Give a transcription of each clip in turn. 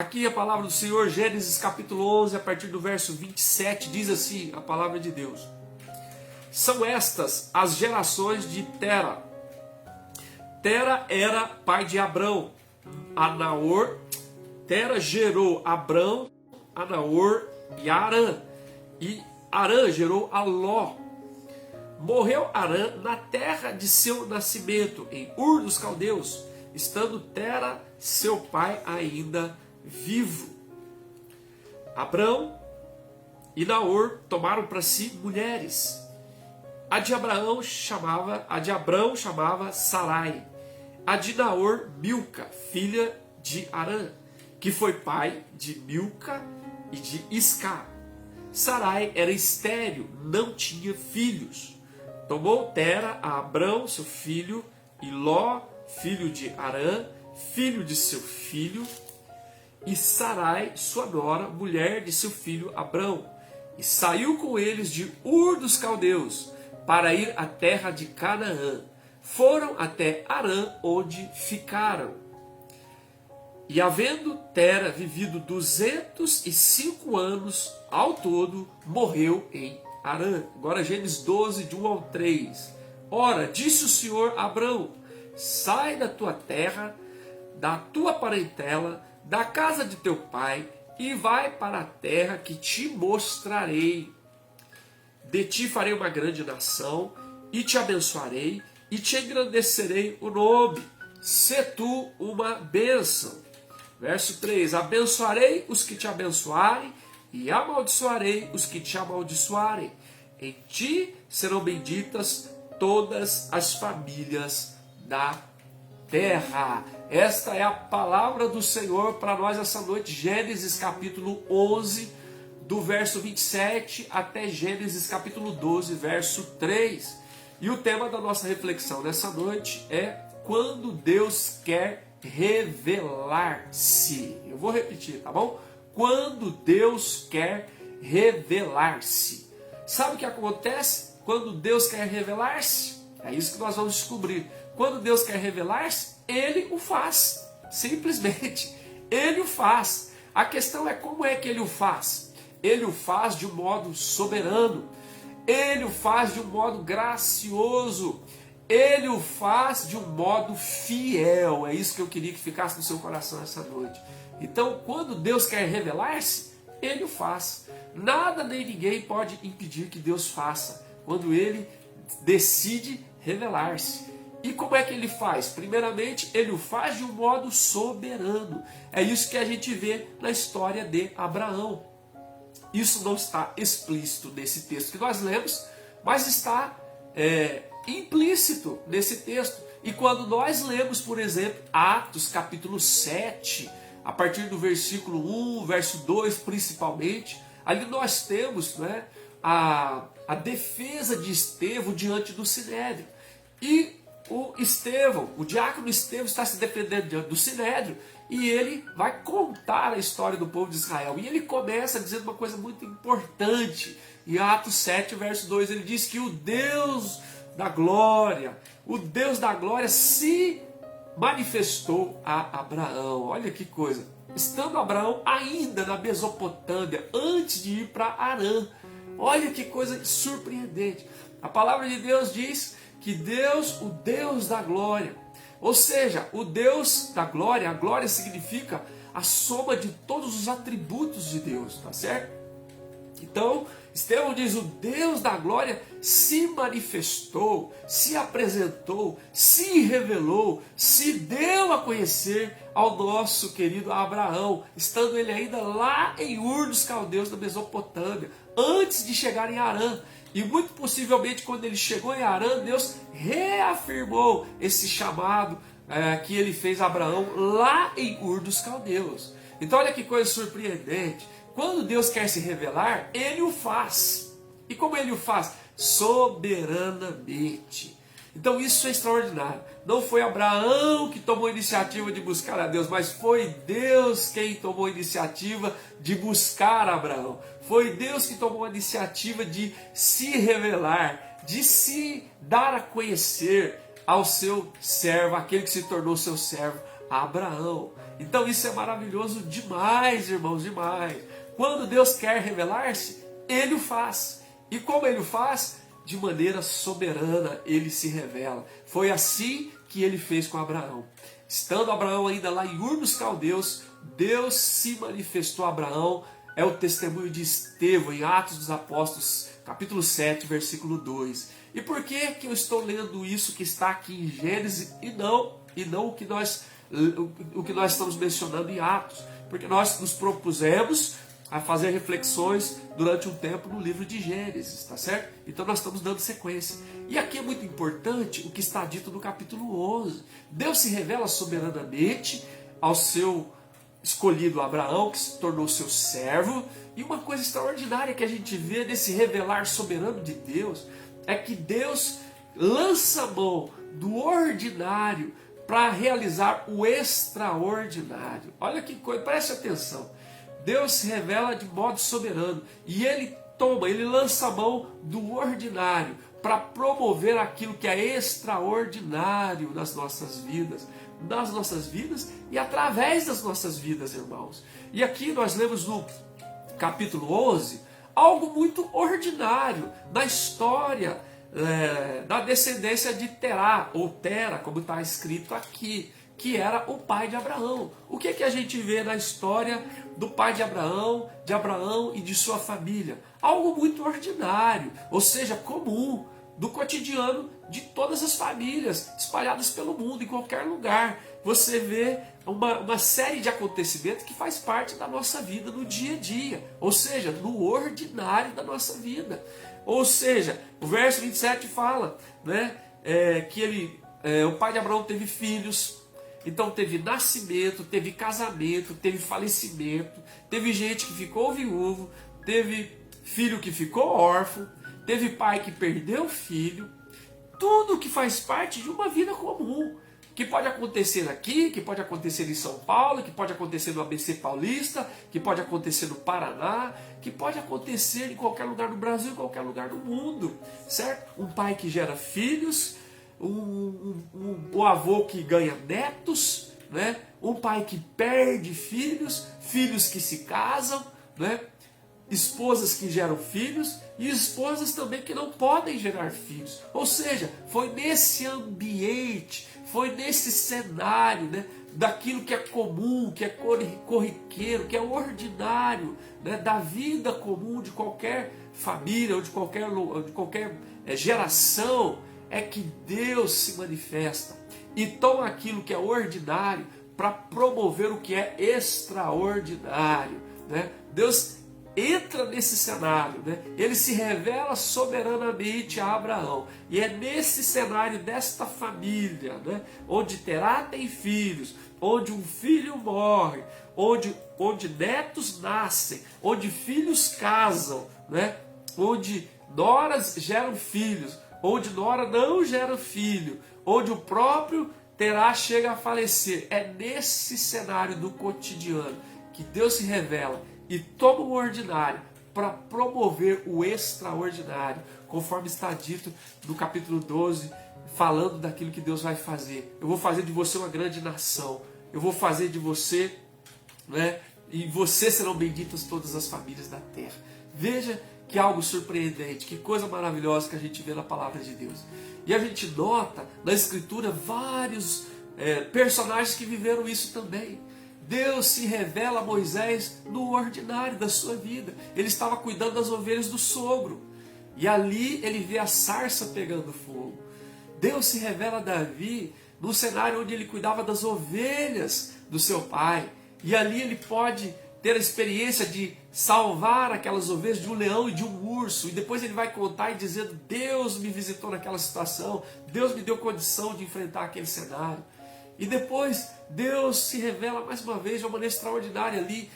Aqui a palavra do Senhor, Gênesis capítulo 11, a partir do verso 27, diz assim a palavra de Deus. São estas as gerações de Tera. Tera era pai de Abrão, Anaor. Tera gerou Abrão, Anaor e Arã. E Arã gerou a Ló. Morreu Arã na terra de seu nascimento, em Ur dos Caldeus, estando Tera, seu pai, ainda vivo. Abrão e Naor tomaram para si mulheres. A de Abrão chamava Sarai. A de Naor, Milca, filha de Arã, que foi pai de Milca e de Isca. Sarai era estéril, não tinha filhos. Tomou Tera a Abrão, seu filho, e Ló, filho de Arã, filho de seu filho, e Sarai, sua nora, mulher de seu filho Abrão, e saiu com eles de Ur dos Caldeus, para ir à terra de Canaã. Foram até Arã, onde ficaram. E havendo Tera vivido 205 anos ao todo, morreu em Arã. Agora Gênesis 12, de 1 ao 3. Ora, disse o Senhor a Abrão: sai da tua terra, da tua parentela, da casa de teu pai, e vai para a terra que te mostrarei. De ti farei uma grande nação, e te abençoarei, e te engrandecerei o nome. Sê tu uma bênção. Verso 3: abençoarei os que te abençoarem, e amaldiçoarei os que te amaldiçoarem. Em ti serão benditas todas as famílias da terra. Esta é a palavra do Senhor para nós essa noite. Gênesis capítulo 11, do verso 27 até Gênesis capítulo 12, verso 3. E o tema da nossa reflexão nessa noite é quando Deus quer revelar-se. Eu vou repetir, tá bom? Quando Deus quer revelar-se. Sabe o que acontece quando Deus quer revelar-se? É isso que nós vamos descobrir. Quando Deus quer revelar-se, Ele o faz. Simplesmente, Ele o faz. A questão é como é que Ele o faz. Ele o faz de um modo soberano. Ele o faz de um modo gracioso. Ele o faz de um modo fiel. É isso que eu queria que ficasse no seu coração essa noite. Então, quando Deus quer revelar-se, Ele o faz. Nada nem ninguém pode impedir que Deus faça, quando Ele decide revelar-se. E como é que Ele faz? Primeiramente, Ele o faz de um modo soberano. É isso que a gente vê na história de Abraão. Isso não está explícito nesse texto que nós lemos, mas está implícito nesse texto. E quando nós lemos, por exemplo, Atos capítulo 7, a partir do versículo 1, verso 2 principalmente, ali nós temos a defesa de Estevão diante do Sinédrio. E o diácono Estevão está se defendendo diante do Sinédrio, e ele vai contar a história do povo de Israel. E ele começa dizendo uma coisa muito importante. Em Atos 7, verso 2, ele diz que o Deus da glória se manifestou a Abraão. Olha que coisa. Estando Abraão ainda na Mesopotâmia, antes de ir para Harã. Olha que coisa surpreendente. A palavra de Deus diz que Deus, o Deus da glória, ou seja, o Deus da glória, a glória significa a soma de todos os atributos de Deus, tá certo? Então, Estevão diz, o Deus da glória se manifestou, se apresentou, se revelou, se deu a conhecer ao nosso querido Abraão, estando ele ainda lá em Ur dos Caldeus, na Mesopotâmia, antes de chegar em Harã. E muito possivelmente quando ele chegou em Harã, Deus reafirmou esse chamado que ele fez a Abraão lá em Ur dos Caldeus. Então olha que coisa surpreendente. Quando Deus quer se revelar, Ele o faz. E como Ele o faz? Soberanamente. Então isso é extraordinário. Não foi Abraão que tomou a iniciativa de buscar a Deus, mas foi Deus quem tomou a iniciativa de buscar Abraão. Foi Deus que tomou a iniciativa de se revelar, de se dar a conhecer ao seu servo, aquele que se tornou seu servo, a Abraão. Então isso é maravilhoso demais, irmãos, demais. Quando Deus quer revelar-se, Ele o faz. E como Ele o faz? De maneira soberana Ele se revela. Foi assim que Ele fez com Abraão. Estando Abraão ainda lá em Ur dos Caldeus, Deus se manifestou a Abraão. É o testemunho de Estevão em Atos dos Apóstolos, capítulo 7, versículo 2. E por que eu estou lendo isso que está aqui em Gênesis e não o que nós estamos mencionando em Atos? Porque nós nos propusemos a fazer reflexões durante um tempo no livro de Gênesis, tá certo? Então nós estamos dando sequência. E aqui é muito importante o que está dito no capítulo 11. Deus se revela soberanamente ao seu escolhido Abraão, que se tornou seu servo. E uma coisa extraordinária que a gente vê nesse revelar soberano de Deus é que Deus lança a mão do ordinário para realizar o extraordinário. Olha que coisa, preste atenção. Deus se revela de modo soberano e Ele lança a mão do ordinário para promover aquilo que é extraordinário nas nossas vidas e através das nossas vidas, irmãos. E aqui nós lemos no capítulo 11 algo muito ordinário na história da descendência de Terá, ou Tera, como está escrito aqui, que era o pai de Abraão. O que a gente vê na história do pai de Abraão e de sua família? Algo muito ordinário, ou seja, comum, do cotidiano de todas as famílias espalhadas pelo mundo, em qualquer lugar. Você vê uma série de acontecimentos que faz parte da nossa vida no dia a dia, ou seja, no ordinário da nossa vida. Ou seja, o verso 27 fala, né, que o pai de Abraão teve filhos. Então teve nascimento, teve casamento, teve falecimento, teve gente que ficou viúvo, teve filho que ficou órfão, teve pai que perdeu filho. Tudo que faz parte de uma vida comum, que pode acontecer aqui, que pode acontecer em São Paulo, que pode acontecer no ABC Paulista, que pode acontecer no Paraná, que pode acontecer em qualquer lugar do Brasil, em qualquer lugar do mundo, certo? Um pai que gera filhos, um avô que ganha netos, né? Um pai que perde filhos, filhos que se casam, né? Esposas que geram filhos e esposas também que não podem gerar filhos. Ou seja, foi nesse ambiente, foi nesse cenário, né, daquilo que é comum, que é corriqueiro, que é ordinário, né, da vida comum de qualquer família ou de qualquer geração, é que Deus se manifesta e toma aquilo que é ordinário para promover o que é extraordinário, né? Deus entra nesse cenário, né? Ele se revela soberanamente a Abraão, e é nesse cenário desta família, né, onde Terá tem filhos, onde um filho morre, onde netos nascem, onde filhos casam, né, onde noras geram filhos, onde nora não gera filho, onde o próprio Terá chega a falecer. É nesse cenário do cotidiano que Deus se revela e toma o ordinário para promover o extraordinário, conforme está dito no capítulo 12, falando daquilo que Deus vai fazer. Eu vou fazer de você uma grande nação, eu vou fazer de você, né, e você serão benditas todas as famílias da terra. Veja que algo surpreendente, que coisa maravilhosa que a gente vê na palavra de Deus. E a gente nota na Escritura vários personagens que viveram isso também. Deus se revela a Moisés no ordinário da sua vida. Ele estava cuidando das ovelhas do sogro, e ali ele vê a sarça pegando fogo. Deus se revela a Davi no cenário onde ele cuidava das ovelhas do seu pai, e ali ele pode ter a experiência de salvar aquelas ovelhas de um leão e de um urso, e depois ele vai contar e dizendo: Deus me visitou naquela situação, Deus me deu condição de enfrentar aquele cenário. E depois Deus se revela mais uma vez de uma maneira extraordinária ali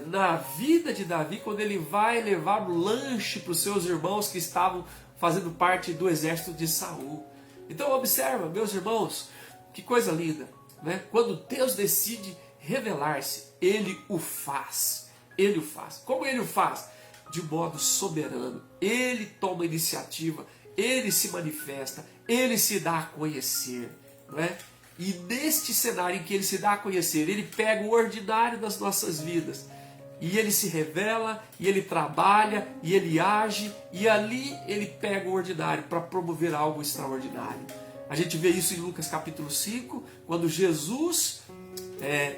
na vida de Davi, quando ele vai levar o lanche para os seus irmãos que estavam fazendo parte do exército de Saul. Então observa, meus irmãos, que coisa linda, né? Quando Deus decide revelar-se, Ele o faz. Ele o faz. Como Ele o faz? De modo soberano. Ele toma iniciativa, Ele se manifesta, Ele se dá a conhecer, não é? E neste cenário em que ele se dá a conhecer, ele pega o ordinário das nossas vidas e ele se revela, e ele trabalha, e ele age, e ali ele pega o ordinário para promover algo extraordinário. A gente vê isso em Lucas capítulo 5, quando Jesus,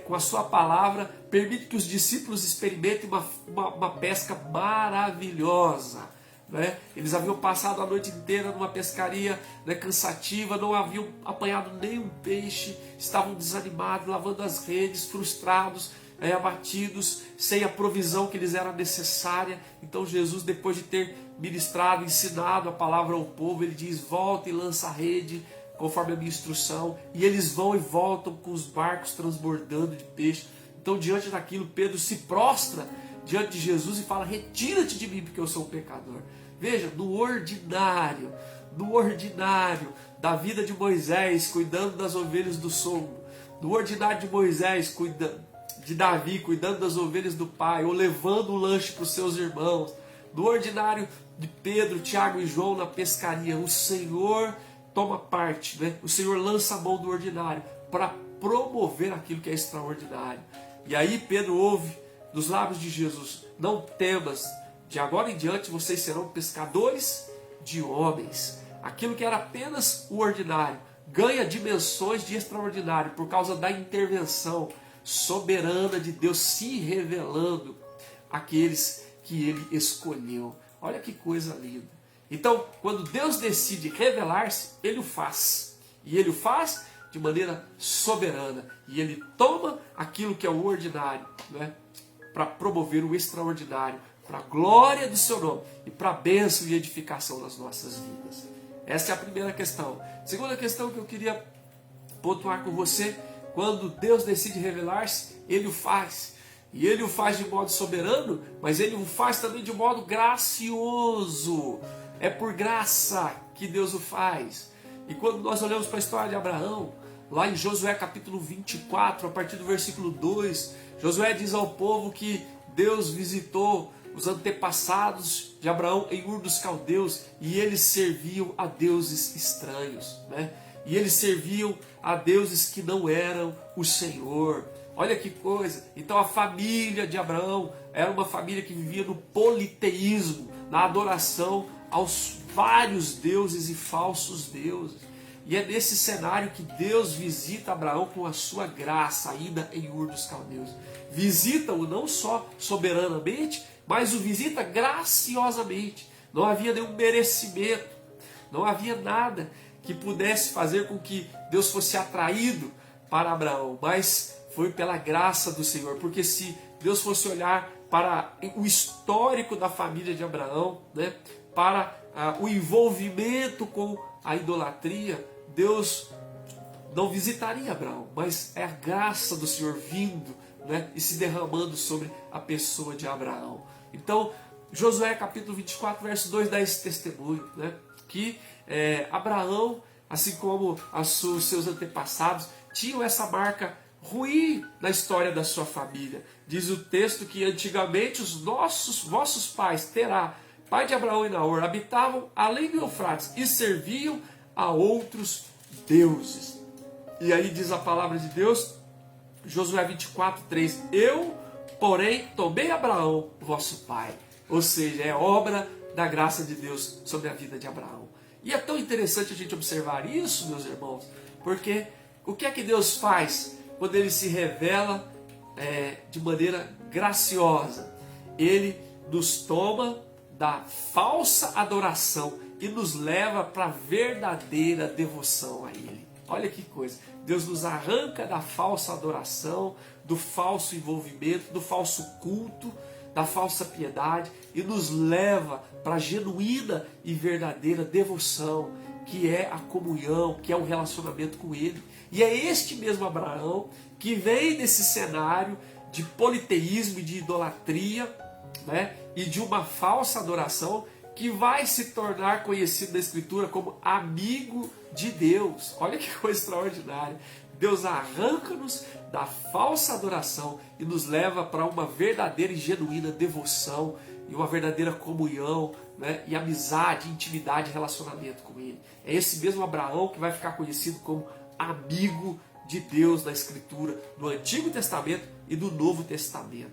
com a sua palavra, permite que os discípulos experimentem uma pesca maravilhosa. Né? Eles haviam passado a noite inteira numa pescaria, né, cansativa, não haviam apanhado nenhum peixe, estavam desanimados, lavando as redes, frustrados, abatidos, sem a provisão que lhes era necessária. Então Jesus, depois de ter ministrado, ensinado a palavra ao povo, ele diz: volta e lança a rede conforme a minha instrução. E eles vão e voltam com os barcos transbordando de peixe. Então, diante daquilo, Pedro se prostra diante de Jesus e fala: retira-te de mim, porque eu sou um pecador. Veja, no ordinário da vida de Moisés, cuidando das ovelhas do sogro, no ordinário de Moisés, de Davi, cuidando das ovelhas do pai, ou levando o lanche para os seus irmãos, no ordinário de Pedro, Tiago e João na pescaria, o Senhor toma parte, né? O Senhor lança a mão do ordinário para promover aquilo que é extraordinário. E aí Pedro ouve dos lábios de Jesus: não temas, de agora em diante vocês serão pescadores de homens. Aquilo que era apenas o ordinário ganha dimensões de extraordinário por causa da intervenção soberana de Deus se revelando àqueles que ele escolheu. Olha que coisa linda. Então, quando Deus decide revelar-se, ele o faz. E ele o faz de maneira soberana. E ele toma aquilo que é o ordinário, né, para promover o extraordinário, para a glória do seu nome e para a bênção e edificação das nossas vidas. Essa é a primeira questão. Segunda questão que eu queria pontuar com você: quando Deus decide revelar-se, ele o faz. E ele o faz de modo soberano, mas ele o faz também de modo gracioso. É por graça que Deus o faz. E quando nós olhamos para a história de Abraão, lá em Josué capítulo 24, a partir do versículo 2, Josué diz ao povo que Deus visitou os antepassados de Abraão em Ur dos Caldeus, e eles serviam a deuses estranhos, né? E eles serviam a deuses que não eram o Senhor. Olha que coisa! Então a família de Abraão era uma família que vivia no politeísmo, na adoração aos vários deuses e falsos deuses. E é nesse cenário que Deus visita Abraão com a sua graça, ainda em Ur dos Caldeus. Visita-o não só soberanamente, mas o visita graciosamente. Não havia nenhum merecimento, não havia nada que pudesse fazer com que Deus fosse atraído para Abraão, mas foi pela graça do Senhor. Porque se Deus fosse olhar para o histórico da família de Abraão, né, para o envolvimento com a idolatria, Deus não visitaria Abraão, mas é a graça do Senhor vindo, né, e se derramando sobre a pessoa de Abraão. Então, Josué capítulo 24, verso 2 dá esse testemunho, né, que Abraão, assim como os seus antepassados, tinham essa marca ruim na história da sua família. Diz o texto que antigamente os vossos pais, Terá, pai de Abraão e Naor, habitavam além do Eufrates e serviam a outros deuses. E aí diz a palavra de Deus, Josué 24, 3, eu, porém, tomei Abraão, vosso pai. Ou seja, é obra da graça de Deus sobre a vida de Abraão. E é tão interessante a gente observar isso, meus irmãos, porque o que é que Deus faz quando Ele se revela de maneira graciosa? Ele nos toma da falsa adoração e nos leva para a verdadeira devoção a Ele. Olha que coisa, Deus nos arranca da falsa adoração, do falso envolvimento, do falso culto, da falsa piedade, e nos leva para a genuína e verdadeira devoção, que é a comunhão, que é o relacionamento com Ele. E é este mesmo Abraão que vem desse cenário de politeísmo e de idolatria, né, e de uma falsa adoração, que vai se tornar conhecido na Escritura como amigo de Deus. Olha que coisa extraordinária. Deus arranca-nos da falsa adoração e nos leva para uma verdadeira e genuína devoção e uma verdadeira comunhão, né, e amizade, intimidade e relacionamento com Ele. É esse mesmo Abraão que vai ficar conhecido como amigo de Deus na Escritura, no Antigo Testamento e no Novo Testamento.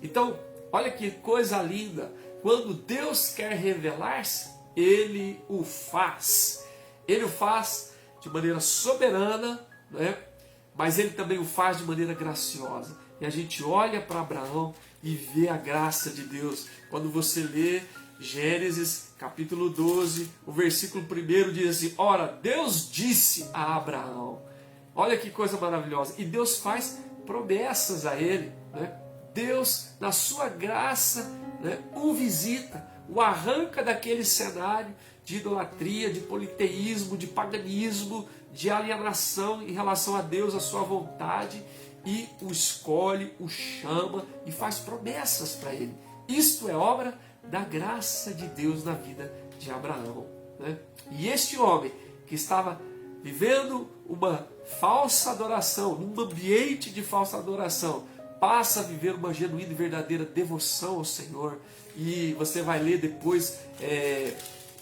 Então, olha que coisa linda, quando Deus quer revelar-se, Ele o faz. Ele o faz de maneira soberana, né? Mas Ele também o faz de maneira graciosa. E a gente olha para Abraão e vê a graça de Deus. Quando você lê Gênesis capítulo 12, o versículo 1 diz assim: ora, Deus disse a Abraão. Olha que coisa maravilhosa. E Deus faz promessas a ele, né? Deus, na sua graça, né, o visita, o arranca daquele cenário de idolatria, de politeísmo, de paganismo, de alienação em relação a Deus, a sua vontade, e o escolhe, o chama e faz promessas para ele. Isto é obra da graça de Deus na vida de Abraão, né? E este homem que estava vivendo uma falsa adoração, num ambiente de falsa adoração, passa a viver uma genuína e verdadeira devoção ao Senhor. E você vai ler depois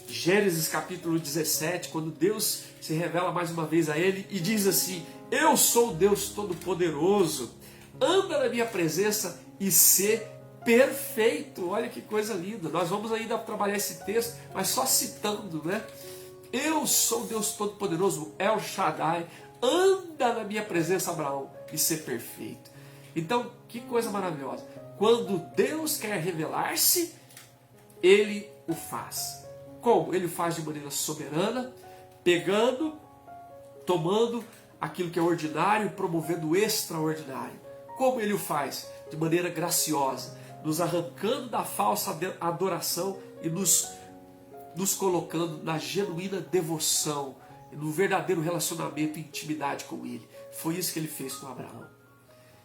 Gênesis capítulo 17, quando Deus se revela mais uma vez a ele e diz assim: eu sou o Deus Todo-Poderoso, anda na minha presença e sê perfeito. Olha que coisa linda. Nós vamos ainda trabalhar esse texto, mas só citando, né? Eu sou o Deus Todo-Poderoso, El Shaddai, anda na minha presença, Abraão, e ser perfeito. Então, que coisa maravilhosa. Quando Deus quer revelar-se, Ele o faz. Como? Ele o faz de maneira soberana, pegando, tomando aquilo que é ordinário, promovendo o extraordinário. Como Ele o faz? De maneira graciosa, nos arrancando da falsa adoração e nos colocando na genuína devoção, no verdadeiro relacionamento e intimidade com Ele. Foi isso que Ele fez com Abraão.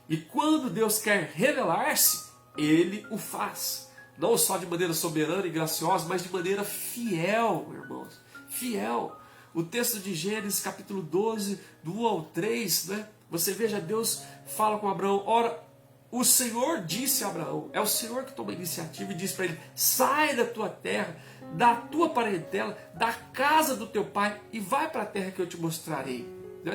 E quando Deus quer revelar-se, Ele o faz. Não só de maneira soberana e graciosa, mas de maneira fiel, irmãos. Fiel. O texto de Gênesis capítulo 12, do 1 ao 3, né? Você veja, Deus fala com Abraão: ora, o Senhor disse a Abraão, é o Senhor que toma a iniciativa e diz para ele: sai da tua terra, da tua parentela, da casa do teu pai e vai para a terra que eu te mostrarei.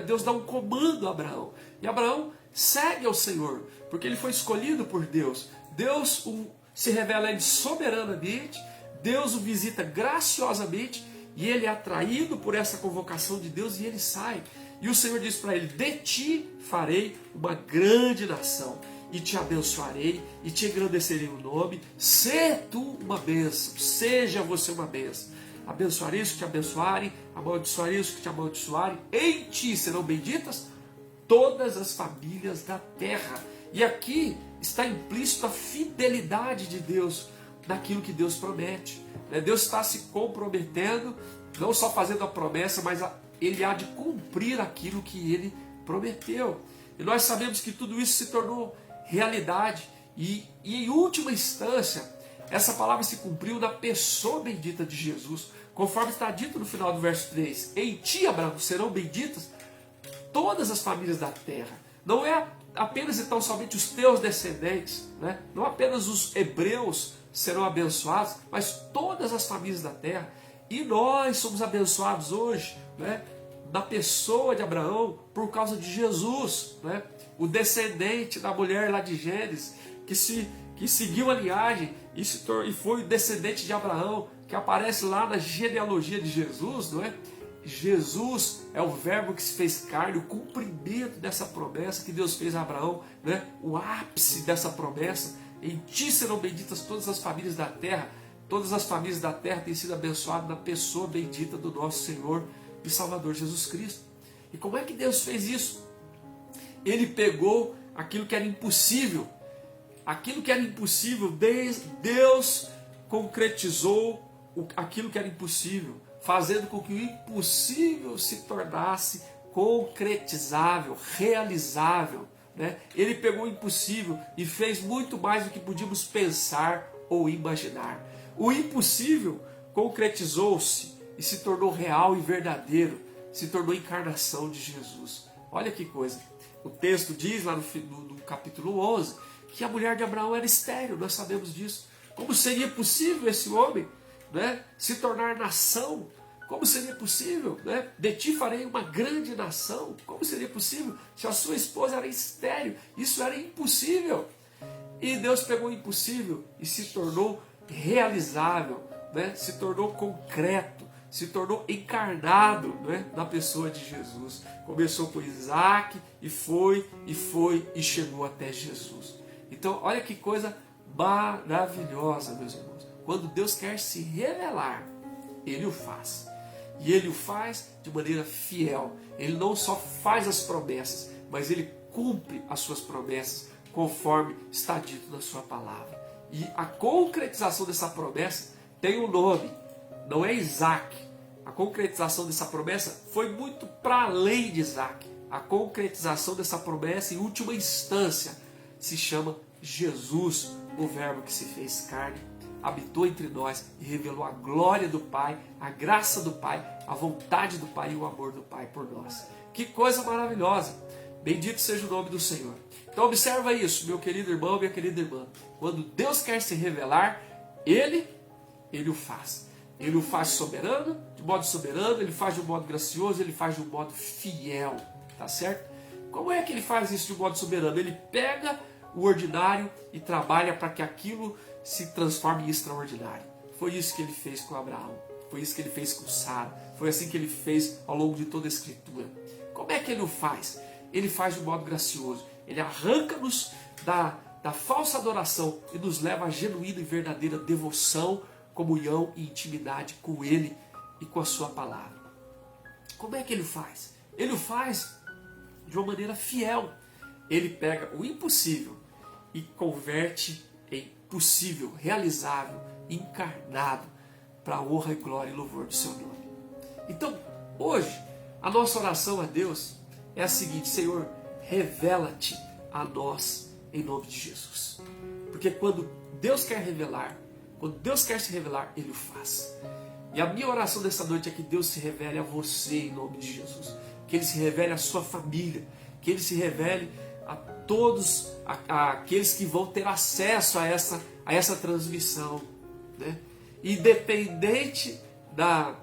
Deus dá um comando a Abraão. E Abraão segue ao Senhor, porque ele foi escolhido por Deus. Deus se revela a ele soberanamente, Deus o visita graciosamente e ele é atraído por essa convocação de Deus e ele sai. E o Senhor diz para ele: de ti farei uma grande nação, e te abençoarei, e te engrandecerei o nome, sê tu uma bênção, seja você uma bênção. Abençoarei os que te abençoarem, amaldiçoarei os que te amaldiçoarem, em ti serão benditas todas as famílias da terra. E aqui está implícito a fidelidade de Deus naquilo que Deus promete. Deus está se comprometendo, não só fazendo a promessa, mas Ele há de cumprir aquilo que Ele prometeu. E nós sabemos que tudo isso se tornou realidade. E em última instância, essa palavra se cumpriu na pessoa bendita de Jesus, conforme está dito no final do verso 3. Em ti, Abraão, serão benditas todas as famílias da terra. Não é apenas então somente os teus descendentes, né? Não apenas os hebreus serão abençoados, mas todas as famílias da terra. E nós somos abençoados hoje, né, na pessoa de Abraão, por causa de Jesus, né? O descendente da mulher lá de Gênesis, que seguiu a linhagem e foi descendente de Abraão, que aparece lá na genealogia de Jesus, não é? Jesus é o verbo que se fez carne, o cumprimento dessa promessa que Deus fez a Abraão, né? O ápice dessa promessa: em ti serão benditas todas as famílias da terra. Todas as famílias da terra têm sido abençoadas na pessoa bendita do nosso Senhor e Salvador Jesus Cristo. E como é que Deus fez isso? Ele pegou aquilo que era impossível. Aquilo que era impossível, Deus concretizou aquilo que era impossível, fazendo com que o impossível se tornasse concretizável, realizável, né? Ele pegou o impossível e fez muito mais do que podíamos pensar ou imaginar. O impossível concretizou-se e se tornou real e verdadeiro, se tornou encarnação de Jesus. Olha que coisa. O texto diz lá no capítulo 11 que a mulher de Abraão era estéril, nós sabemos disso. Como seria possível esse homem, né, se tornar nação, Como seria possível? Né? De ti farei uma grande nação. Como seria possível? Se a sua esposa era estéril, isso era impossível. E Deus pegou o impossível e se tornou realizável, né? Se tornou concreto, se tornou encarnado, né? Na pessoa de Jesus. Começou com Isaac e foi e chegou até Jesus. Então olha que coisa maravilhosa, meus irmãos. Quando Deus quer se revelar, Ele o faz. E Ele o faz de maneira fiel. Ele não só faz as promessas, mas Ele cumpre as suas promessas conforme está dito na sua palavra. E a concretização dessa promessa tem um nome, não é Isaac. A concretização dessa promessa foi muito para além de Isaac. A concretização dessa promessa, em última instância, se chama Jesus, o Verbo que se fez carne, habitou entre nós e revelou a glória do Pai, a graça do Pai, a vontade do Pai e o amor do Pai por nós. Que coisa maravilhosa! Bendito seja o nome do Senhor. Então observa isso, meu querido irmão, minha querida irmã. Quando Deus quer se revelar, Ele o faz. Ele o faz soberano, de modo soberano, Ele faz de um modo gracioso, Ele faz de um modo fiel. Tá certo? Como é que Ele faz isso de um modo soberano? Ele pega o ordinário e trabalha para que aquilo se transforme em extraordinário. Foi isso que Ele fez com Abraão. Foi isso que Ele fez com Sara. Foi assim que Ele fez ao longo de toda a Escritura. Como é que Ele o faz? Ele faz de um modo gracioso. Ele arranca-nos da falsa adoração e nos leva à genuína e verdadeira devoção, comunhão e intimidade com Ele e com a sua palavra. Como é que Ele o faz? Ele o faz de uma maneira fiel. Ele pega o impossível e converte em possível, realizável, encarnado, para a honra e glória e louvor do seu nome. Então, hoje, a nossa oração a Deus é a seguinte: Senhor, revela-te a nós em nome de Jesus. Porque quando Deus quer revelar, quando Deus quer se revelar, Ele o faz. E a minha oração dessa noite é que Deus se revele a você em nome de Jesus. Que Ele se revele à sua família. Que Ele se revele a todos aqueles que vão ter acesso a essa transmissão, né? Independente da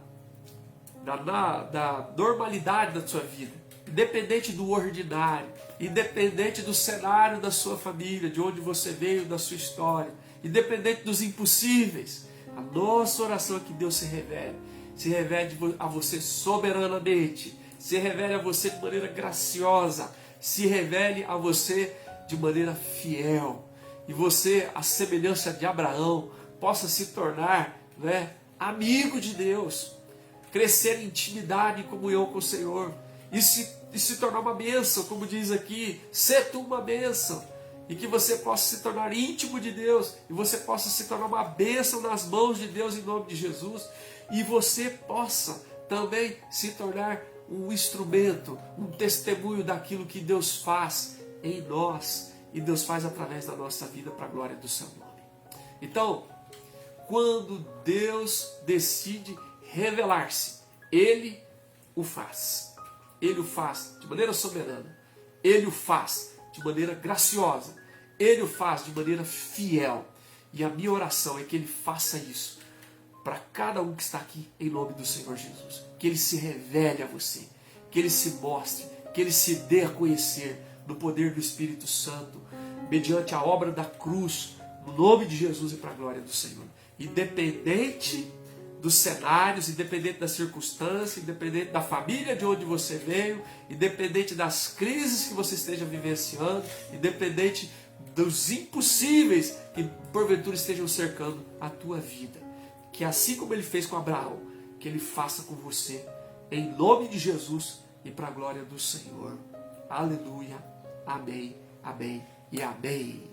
normalidade da sua vida, independente do ordinário, independente do cenário da sua família, de onde você veio, da sua história, independente dos impossíveis, a nossa oração é que Deus se revele a você soberanamente, se revele a você de maneira graciosa, se revele a você de maneira fiel, e você, à semelhança de Abraão, possa se tornar, né, amigo de Deus, crescer em intimidade e comunhão com o Senhor, e se tornar uma bênção, como diz aqui, ser tu uma bênção, e que você possa se tornar íntimo de Deus, e você possa se tornar uma bênção nas mãos de Deus em nome de Jesus, e você possa também se tornar um instrumento, um testemunho daquilo que Deus faz em nós, e Deus faz através da nossa vida para a glória do seu nome. Então, quando Deus decide revelar-se, Ele o faz. Ele o faz de maneira soberana. Ele o faz de maneira graciosa. Ele o faz de maneira fiel. E a minha oração é que Ele faça isso para cada um que está aqui em nome do Senhor Jesus. Que Ele se revele a você. Que Ele se mostre. Que Ele se dê a conhecer no poder do Espírito Santo, mediante a obra da cruz, no nome de Jesus e para a glória do Senhor. Independente dos cenários, independente das circunstâncias, independente da família de onde você veio, independente das crises que você esteja vivenciando, independente dos impossíveis que porventura estejam cercando a tua vida. Que assim como Ele fez com Abraão, que Ele faça com você, em nome de Jesus e para a glória do Senhor. Aleluia, amém, amém e amém.